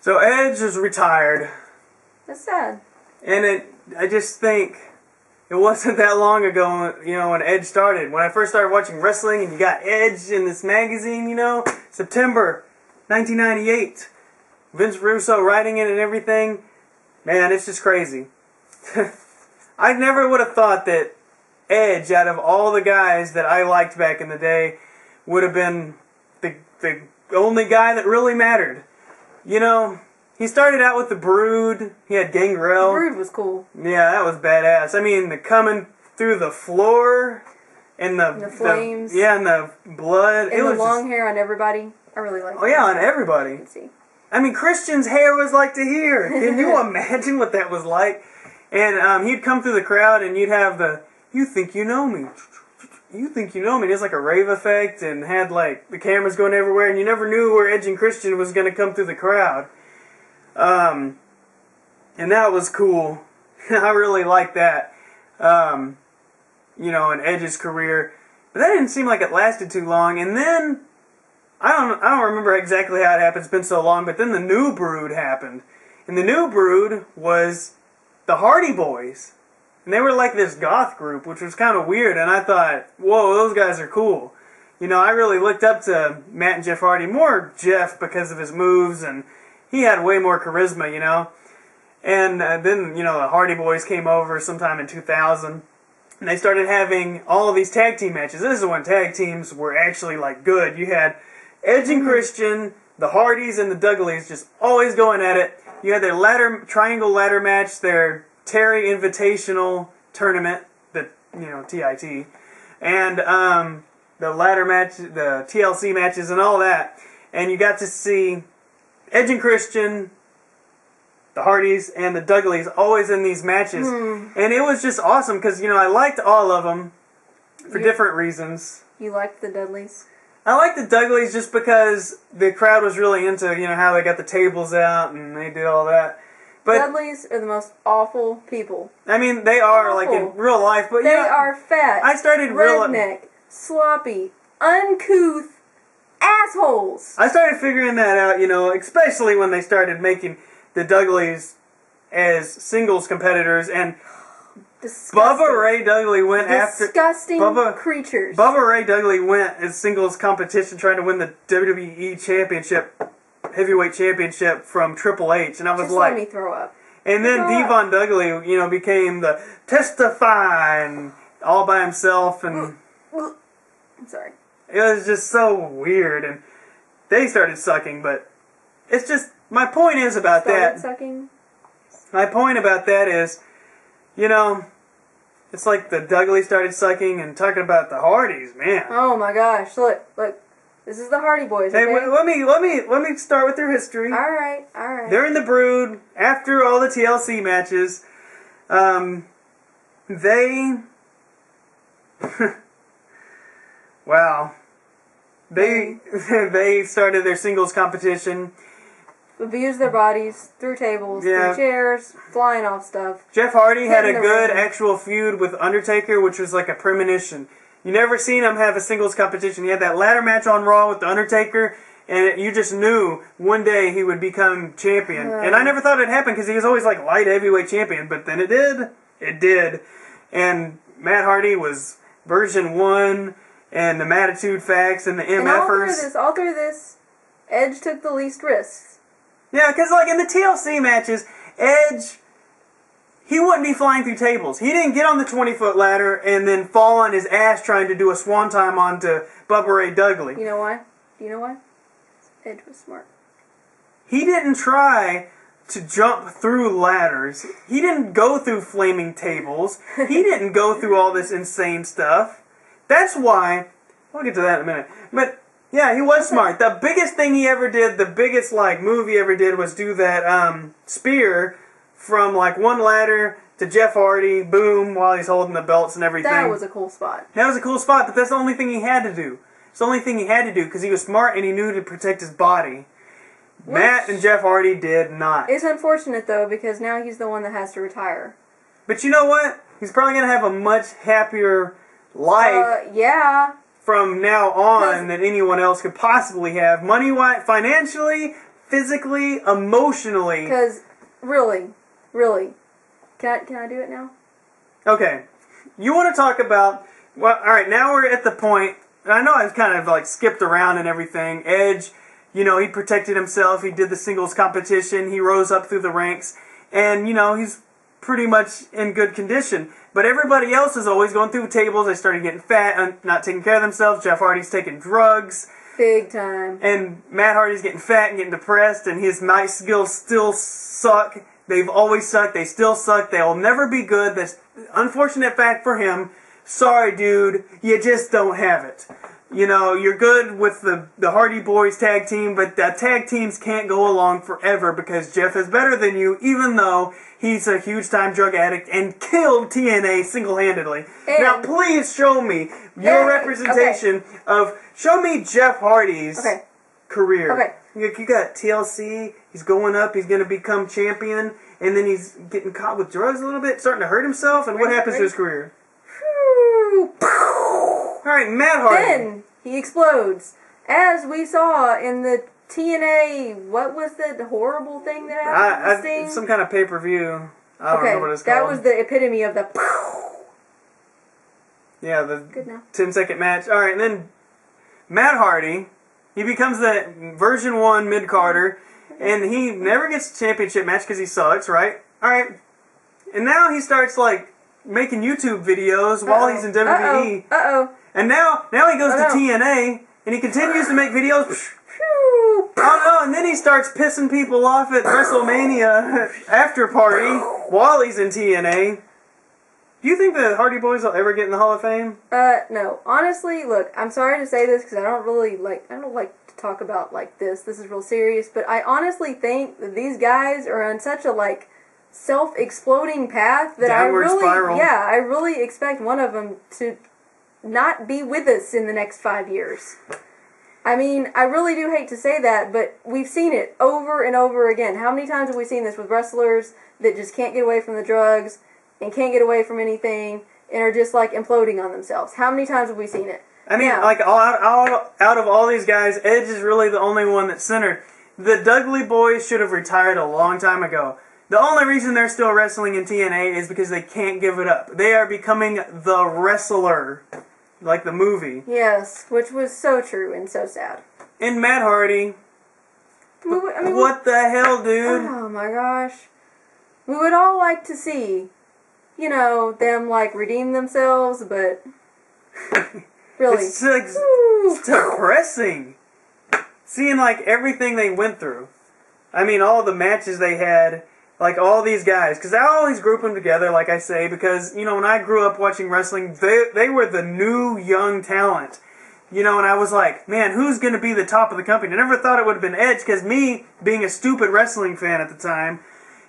So Edge is retired. That's sad. And I just think it wasn't that long ago, when Edge started. When I first started watching wrestling and you got Edge in this magazine, September 1998. Vince Russo writing it and everything. Man, it's just crazy. I never would have thought that Edge, out of all the guys that I liked back in the day, would have been the only guy that really mattered. He started out with the Brood. He had Gangrel. The Brood was cool. Yeah, that was badass. I mean, the coming through the floor and the flames. And the blood. And the long hair on everybody. I really liked it. Oh, yeah, on everybody. You can see. I mean, Christian's hair was like to here. Can you imagine what that was like? And he'd come through the crowd and you'd have the, you think you know me. You think you know me. It's like a rave effect and had like the cameras going everywhere and you never knew where Edge and Christian was going to come through the crowd. And that was cool. I really liked that. In Edge's career. But that didn't seem like it lasted too long. And then, I don't remember exactly how it happened. It's been so long. But then the New Brood happened. And the New Brood was the Hardy Boys. And they were like this goth group, which was kind of weird. And I thought, whoa, those guys are cool. I really looked up to Matt and Jeff Hardy. More Jeff because of his moves. And he had way more charisma, And then, the Hardy Boys came over sometime in 2000. And they started having all of these tag team matches. This is when tag teams were actually, good. You had Edge and Christian, the Hardys, and the Dudleys just always going at it. You had their triangle ladder match, their Terry Invitational Tournament, the, TIT. And the ladder match, the TLC matches, and all that. And you got to see Edge and Christian, the Hardys, and the Dudleys always in these matches. And it was just awesome because, I liked all of them for different reasons. You liked the Dudleys? I liked the Dudleys just because the crowd was really into, how they got the tables out and they did all that. But Dudleys are the most awful people. I mean, they are, awful. In real life. But they are fat, I started redneck, sloppy, uncouth assholes. I started figuring that out, especially when they started making the Dudleys as singles competitors, and Bubba Ray Dudley went disgusting creatures. Bubba Ray Dudley went as singles competition trying to win the WWE Heavyweight Championship from Triple H, and I was just like, let me throw up. And then Devon Dudley, became the Testify and all by himself, and I'm sorry. It was just so weird, and they started sucking, but it's just, my point is about that. Sucking? My point about that is, it's like the Dudleys started sucking and talking about the Hardys, man. Oh my gosh, look. This is the Hardy Boys, okay? Hey, let me start with their history. All right. They're in the Brood after all the TLC matches. Wow. They started their singles competition. Abused their bodies, threw tables, threw chairs, flying off stuff. Jeff Hardy had a good actual feud with Undertaker, which was like a premonition. You never seen him have a singles competition. He had that ladder match on Raw with the Undertaker, and you just knew one day he would become champion. And I never thought it'd happen because he was always like light heavyweight champion, but then it did. It did. And Matt Hardy was version 1, and the Mattitude Facts, and the MFers. And all through this, Edge took the least risks. Yeah, because in the TLC matches, Edge, he wouldn't be flying through tables. He didn't get on the 20-foot ladder and then fall on his ass trying to do a swanton onto Bubba Ray Dudley. You know why? Edge was smart. He didn't try to jump through ladders. He didn't go through flaming tables. He didn't go through all this insane stuff. That's why, I'll get to that in a minute, but yeah, he was smart. The biggest thing he ever did, the biggest move he ever did was do that spear from one ladder to Jeff Hardy, boom, while he's holding the belts and everything. That was a cool spot. That was a cool spot, but that's the only thing he had to do. It's the only thing he had to do because he was smart and he knew to protect his body. Matt and Jeff Hardy did not. It's unfortunate though because now he's the one that has to retire. But you know what? He's probably going to have a much happier life. Yeah. From now on than anyone else could possibly have. Money-wise, financially, physically, emotionally. Because, really, can I do it now? Okay. You want to talk about... Well, alright, now we're at the point... I know I've kind of like skipped around and everything. Edge, you know, he protected himself. He did the singles competition. He rose up through the ranks. And, you know, he's pretty much in good condition. But everybody else is always going through tables. They started getting fat and not taking care of themselves. Jeff Hardy's taking drugs. Big time. And Matt Hardy's getting fat and getting depressed. And his mic skills still suck. They've always sucked. They still suck. They'll never be good. That's an unfortunate fact for him. Sorry, dude. You just don't have it. You know, you're good with the Hardy Boys tag team, but that tag teams can't go along forever because Jeff is better than you, even though he's a huge-time drug addict and killed TNA single-handedly. Now, please show me your representation of... Show me Jeff Hardy's career. Okay. You got TLC, he's going up, he's going to become champion, and then he's getting caught with drugs a little bit, starting to hurt himself, and what happens to his career? Alright, Matt Hardy. Then he explodes. As we saw in the TNA, what was the horrible thing that happened? Some kind of pay-per-view. I don't know what it's called. That was the epitome of the... Yeah, the Good now. 10-second match. Alright, and then Matt Hardy, he becomes the version 1 mid-carder, and he never gets a championship match because he sucks, right? Alright. And now he starts, like, making YouTube videos while he's in WWE. And now he goes to TNA, and he continues to make videos. Oh no, and then he starts pissing people off at WrestleMania after party while he's in TNA. Do you think the Hardy Boys will ever get in the Hall of Fame? No. Honestly, look, I'm sorry to say this because I don't like to talk about like this. This is real serious, but I honestly think that these guys are on such a like self-exploding path that Downward spiral. I really expect one of them to not be with us in the next 5 years. I mean, I really do hate to say that, but we've seen it over and over again. How many times have we seen this with wrestlers that just can't get away from the drugs and can't get away from anything and are just like imploding on themselves? How many times have we seen it? I mean, like out of all these guys, Edge is really the only one that's centered. The Dudley boys should have retired a long time ago. The only reason they're still wrestling in TNA is because they can't give it up. They are becoming the wrestler, like the movie. Yes, which was so true and so sad. And Matt Hardy. What the hell, dude? Oh my gosh. We would all like to see, you know, them like redeem themselves, but really. It's like it's depressing. Seeing like everything they went through. I mean, all the matches they had. Like, all these guys. Because I always group them together, like I say, because, you know, when I grew up watching wrestling, they were the new, young talent. You know, and I was like, man, who's going to be the top of the company? I never thought it would have been Edge, because me, being a stupid wrestling fan at the time,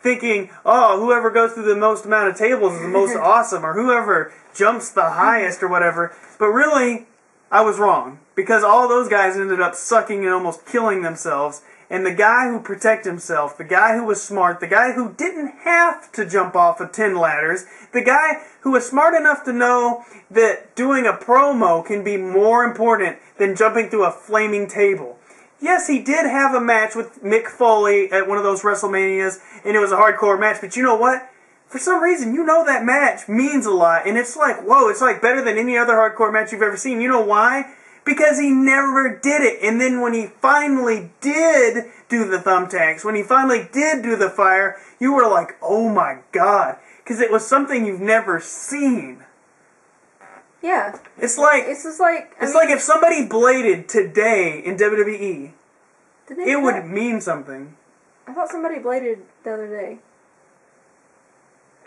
thinking, oh, whoever goes through the most amount of tables is the most awesome, or whoever jumps the highest or whatever. But really, I was wrong. Because all those guys ended up sucking and almost killing themselves. And the guy who protected himself, the guy who was smart, the guy who didn't have to jump off of 10 ladders, the guy who was smart enough to know that doing a promo can be more important than jumping through a flaming table. Yes, he did have a match with Mick Foley at one of those WrestleManias, and it was a hardcore match, but you know what? For some reason, you know that match means a lot, and it's like, whoa, it's like better than any other hardcore match you've ever seen. You know why? Because he never did it. And then when he finally did do the thumbtacks, when he finally did do the fire, you were like, oh my god. Because it was something you've never seen. Yeah. It's like if somebody bladed today in WWE, it would mean something. I thought somebody bladed the other day.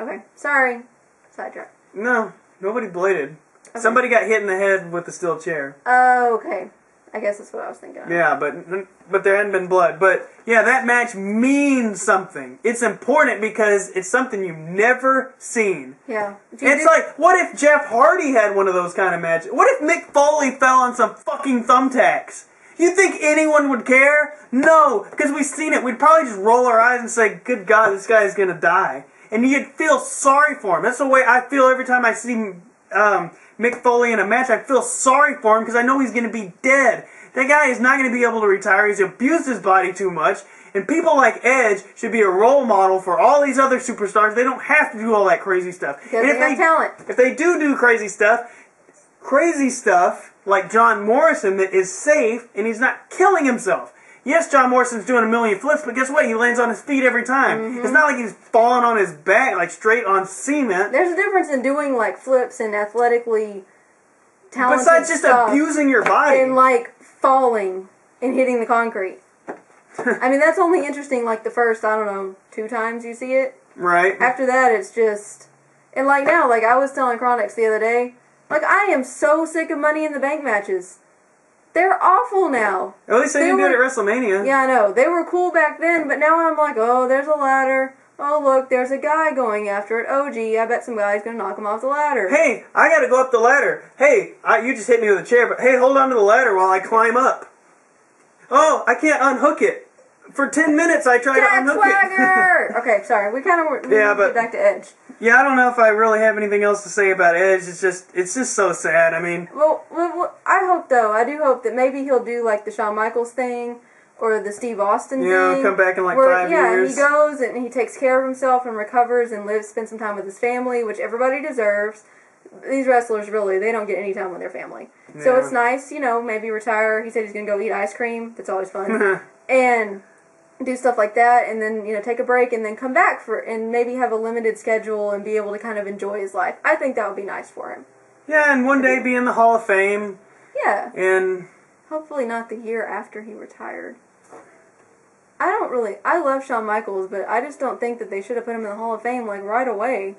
Okay. Sorry. Sidetrack. No, nobody bladed. Okay. Somebody got hit in the head with a steel chair. Oh, okay. I guess that's what I was thinking of. Yeah, but there hadn't been blood. But, yeah, that match means something. It's important because it's something you've never seen. Yeah. It's like, what if Jeff Hardy had one of those kind of matches? What if Mick Foley fell on some fucking thumbtacks? You think anyone would care? No, because we've seen it. We'd probably just roll our eyes and say, good God, this guy is going to die. And you'd feel sorry for him. That's the way I feel every time I see Mick Foley in a match. I feel sorry for him because I know he's going to be dead. That guy is not going to be able to retire. He's abused his body too much. And people like Edge should be a role model for all these other superstars. They don't have to do all that crazy stuff. Because and they have talent. If they do crazy stuff like John Morrison that is safe and he's not killing himself. Yes, John Morrison's doing a million flips, but guess what? He lands on his feet every time. Mm-hmm. It's not like he's falling on his back, like straight on cement. There's a difference in doing like flips and athletically talented Besides just stuff abusing your body. and like falling and hitting the concrete. I mean, that's only interesting like the first, I don't know, 2 times you see it. Right. After that, it's just... And like now, like I was telling Chronix the other day, like I am so sick of Money in the Bank matches. They're awful now. At least they didn't do it at WrestleMania. Yeah, I know. They were cool back then, but now I'm like, oh, there's a ladder. Oh, look, there's a guy going after it. Oh, gee, I bet some guy's going to knock him off the ladder. Hey, I got to go up the ladder. Hey, you just hit me with a chair, but hey, hold on to the ladder while I climb up. Oh, I can't unhook it. For 10 minutes I tried to unhook it. Okay, sorry. We kind of but get back to Edge. Yeah, I don't know if I really have anything else to say about Edge. It's just so sad. I mean, Well, I hope though. I do hope that maybe he'll do like the Shawn Michaels thing or the Steve Austin thing. Come back in like where, 5 years. Yeah, he goes and he takes care of himself and recovers and spends some time with his family, which everybody deserves. These wrestlers really, they don't get any time with their family. Yeah. So it's nice, maybe retire. He said he's going to go eat ice cream. That's always fun. And do stuff like that, and then take a break, and then come back and maybe have a limited schedule and be able to kind of enjoy his life. I think that would be nice for him. Yeah, and one day be in the Hall of Fame. Yeah. And hopefully not the year after he retired. I love Shawn Michaels, but I just don't think that they should have put him in the Hall of Fame like right away.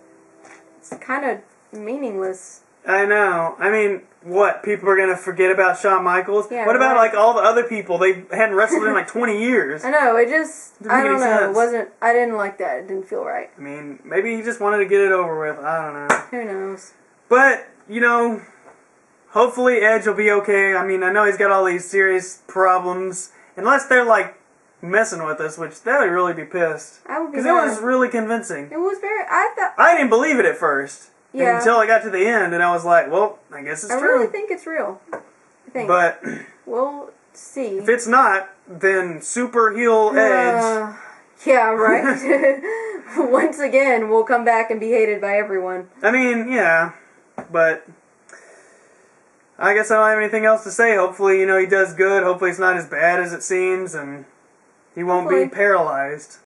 It's kind of meaningless. I know. I mean, what? People are going to forget about Shawn Michaels? Yeah, what about like all the other people? They hadn't wrestled in like 20 years. I know, it just, I don't know, sense. I didn't like that. It didn't feel right. I mean, maybe he just wanted to get it over with. I don't know. Who knows? But, hopefully Edge will be okay. I mean, I know he's got all these serious problems. Unless they're like messing with us, which that would really be pissed. I would be Because it was really convincing. It was I didn't believe it at first. Yeah. Until I got to the end, and I was like, well, I guess it's true. I really think it's real. But we'll see. If it's not, then super heel Edge. Yeah, right? Once again, we'll come back and be hated by everyone. I mean, yeah. But I guess I don't have anything else to say. Hopefully, he does good. Hopefully it's not as bad as it seems, and he won't be paralyzed.